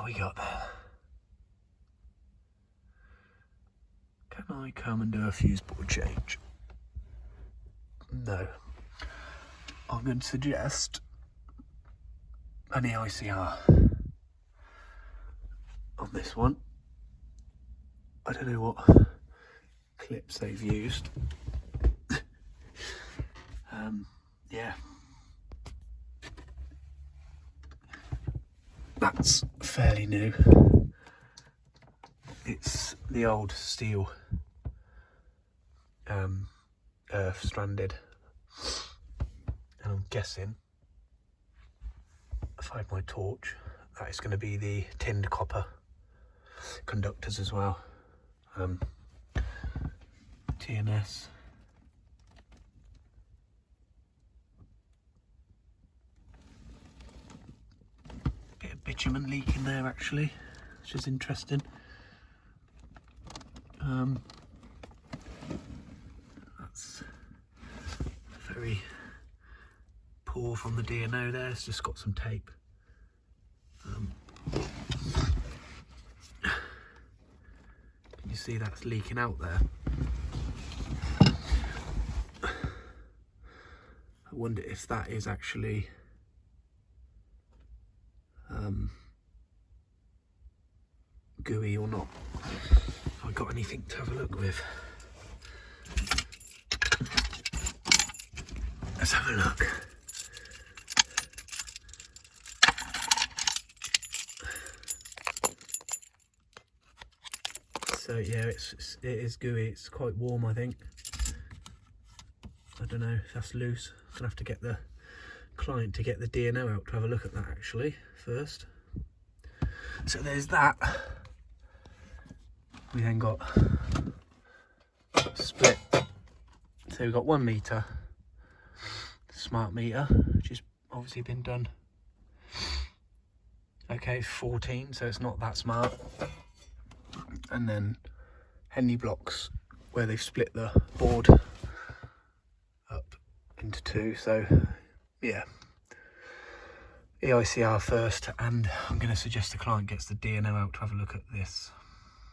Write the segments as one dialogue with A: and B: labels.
A: we got there? Can I come and do a fuse board change? No. I'm going to suggest an EICR on this one. I don't know what clips they've used. Yeah. That's fairly new. It's the old steel earth stranded, and I'm guessing, if I had my torch, that is going to be the tinned copper conductors as well. TNS. Bit of bitumen leak in there actually, which is interesting. That's very poor from the DNO there. It's just got some tape. Can you see that's leaking out there? I wonder if that is actually gooey or not. Have I got anything to have a look with? Let's have a look. So yeah, it is gooey. It's quite warm, I think. I don't know if that's loose. I'm gonna have to get the client to get the DNO out to have a look at that actually first. So there's that. We then got split. So we've got 1 meter smart meter, which has obviously been done. Okay, 14, so it's not that smart. And then Henley blocks where they've split the board up into 2. So yeah, EICR first, and I'm going to suggest the client gets the DNO out to have a look at this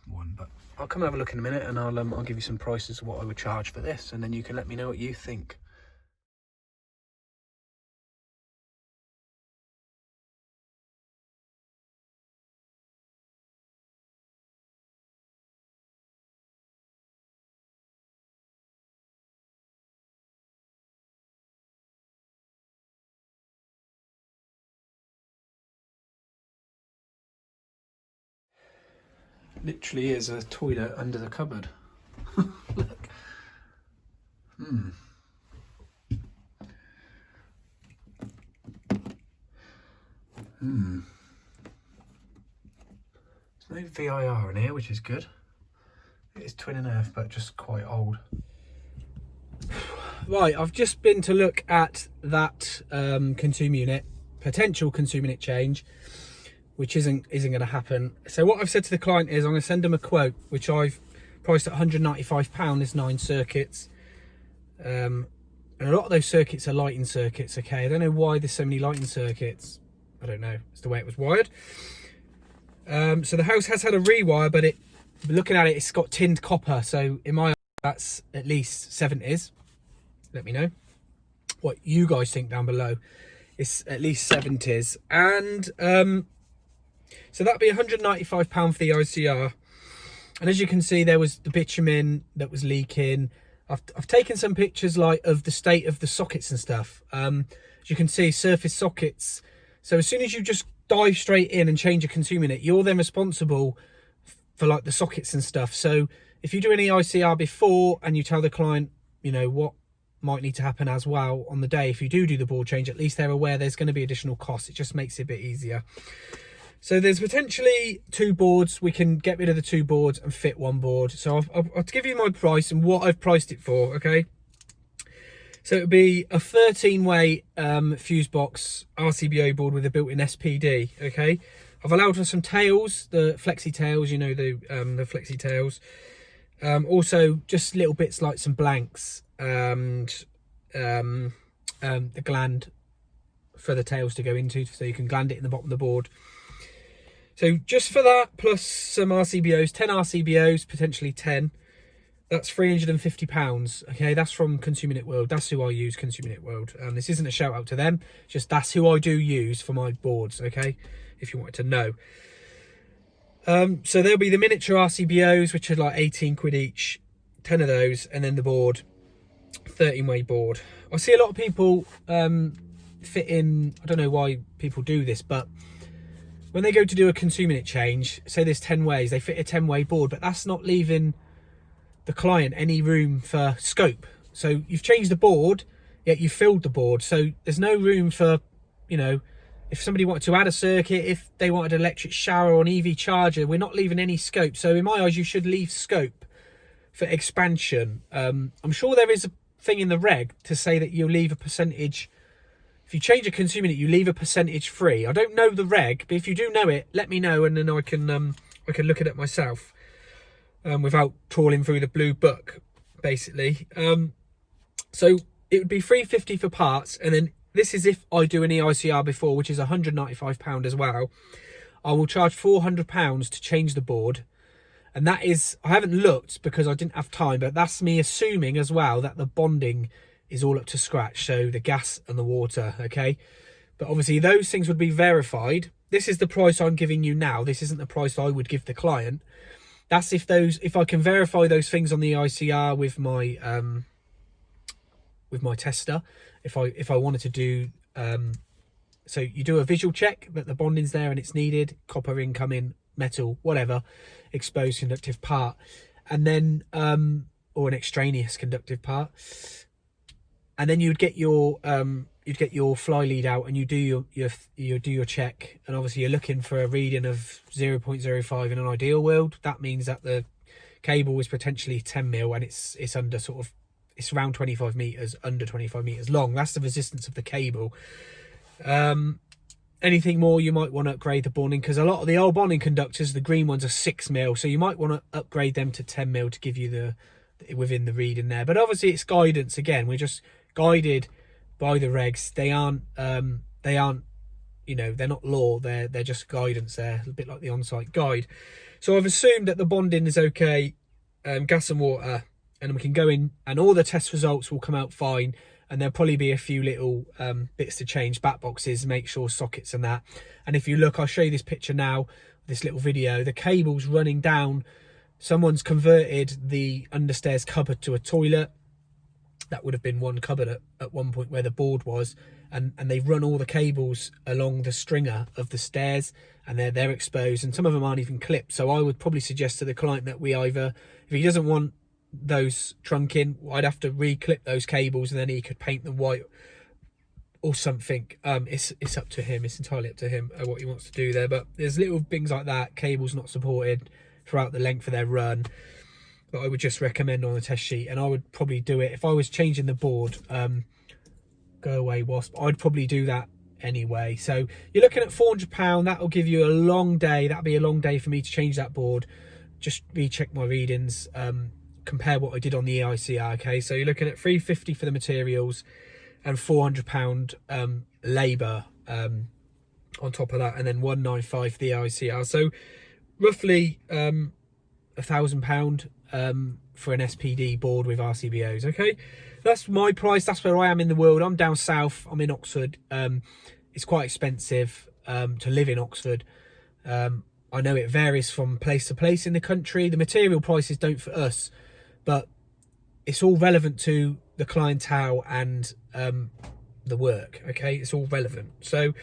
A: one. But I'll come and have a look in a minute, and I'll give you some prices of what I would charge for this, and then you can let me know what you think. Literally is a toilet under the cupboard. Look. There's no VIR in here, which is good. It is twin and earth, but just quite old. Right, I've just been to look at that consumer unit, potential consumer unit change, which isn't going to happen. So what I've said to the client is I'm going to send them a quote, which I've priced at £195. There's 9 circuits. And a lot of those circuits are lighting circuits, okay? I don't know why there's so many lighting circuits. I don't know. It's the way it was wired. So the house has had a rewire, but looking at it, it's got tinned copper. So in my eyes, that's at least 70s. Let me know what you guys think down below. It's at least 70s. And so that'd be £195 for the EICR. And as you can see, there was the bitumen that was leaking. I've taken some pictures of the state of the sockets and stuff. As you can see, surface sockets. So as soon as you just dive straight in and change a consumer unit, you're then responsible for like the sockets and stuff. So if you do an EICR before and you tell the client, you know, what might need to happen as well on the day, if you do the board change, at least they're aware there's going to be additional costs. It just makes it a bit easier. So there's potentially 2 boards. We can get rid of the 2 boards and fit 1 board. So I'll give you my price and what I've priced it for, okay? So it would be a 13-way fuse box RCBO board with a built-in SPD, okay? I've allowed for some tails, the flexi tails, you know, the flexi tails. Also, just little bits like some blanks and the gland for the tails to go into, so you can gland it in the bottom of the board. So just for that, plus some RCBOs, 10 RCBOs, potentially 10, that's £350. Okay, that's from Consumer Unit World. That's who I use, Consumer Unit World. This isn't a shout out to them, just that's who I do use for my boards, okay, if you wanted to know. So there'll be the miniature RCBOs, which are like 18 quid each, 10 of those, and then the board, 13-way board. I see a lot of people fit in, I don't know why people do this, but when they go to do a consumer unit change, say there's 10 ways, they fit a 10-way board, but that's not leaving the client any room for scope. So you've changed the board, yet you've filled the board. So there's no room for, you know, if somebody wanted to add a circuit, if they wanted an electric shower or an EV charger, we're not leaving any scope. So in my eyes, you should leave scope for expansion. I'm sure there is a thing in the reg to say that you leave a percentage. If you change a consumer unit, you leave a percentage free. I don't know the reg, but if you do know it, let me know, and then I can look at it myself. Without trawling through the blue book, basically. So it would be £350 for parts, and then this is if I do an EICR before, which is £195 as well. I will charge £400 to change the board, and that is, I haven't looked because I didn't have time, but that's me assuming as well that the bonding is all up to scratch, so the gas and the water, okay? But obviously those things would be verified. This is the price I'm giving you now. This isn't the price I would give the client. That's if I can verify those things on the ICR with my tester. If I wanted to do, so you do a visual check that the bonding's there and it's needed, copper incoming, metal, whatever, exposed conductive part, and then or an extraneous conductive part, and then you'd get your fly lead out and you do your check, and obviously you're looking for a reading of 0.05 in an ideal world. That means that the cable is potentially 10 mil and it's under it's around 25 meters, under 25 meters long. That's the resistance of the cable. Anything more, you might want to upgrade the bonding, because a lot of the old bonding conductors, the green ones, are 6 mil, so you might want to upgrade them to 10 mil to give you the within the reading there. But obviously it's guidance again. We're just guided by the regs. They aren't you know, they're not law, they're just guidance there, a bit like the on-site guide. So I've assumed that the bonding is okay, gas and water, and we can go in and all the test results will come out fine, and there'll probably be a few little bits to change, back boxes, make sure sockets and that. And if you look, I'll show you this picture now, this little video, the cable's running down. Someone's converted the understairs cupboard to a toilet. That would have been one cupboard at one point where the board was, and they've run all the cables along the stringer of the stairs, and they're exposed, and some of them aren't even clipped. So I would probably suggest to the client that we either, if he doesn't want those trunking, I'd have to re-clip those cables, and then he could paint them white or something. It's up to him, it's entirely up to him what he wants to do there. But there's little things like that, cables not supported throughout the length of their run, that I would just recommend on the test sheet. And I would probably do it if I was changing the board. Go away, wasp. I'd probably do that anyway. So you're looking at £400. That'll give you a long day. That'll be a long day for me to change that board. Just recheck my readings, compare what I did on the EICR. Okay, so you're looking at £350 for the materials and £400 labour on top of that, and then £195 for the EICR. So roughly £1,000 for an SPD board with RCBOs. Okay, that's my price. That's where I am in the world. I'm down south, I'm in Oxford. It's quite expensive to live in Oxford. I know it varies from place to place in the country. The material prices don't for us, but it's all relevant to the clientele and the work. Okay, it's all relevant. So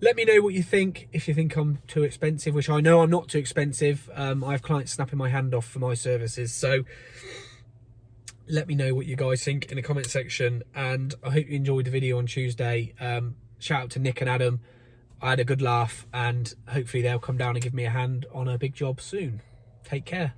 A: let me know what you think. If you think I'm too expensive, which I know I'm not too expensive, I have clients snapping my hand off for my services. So let me know what you guys think in the comment section, and I hope you enjoyed the video on Tuesday. Shout out to Nick and Adam. I had a good laugh, and hopefully they'll come down and give me a hand on a big job soon. Take care.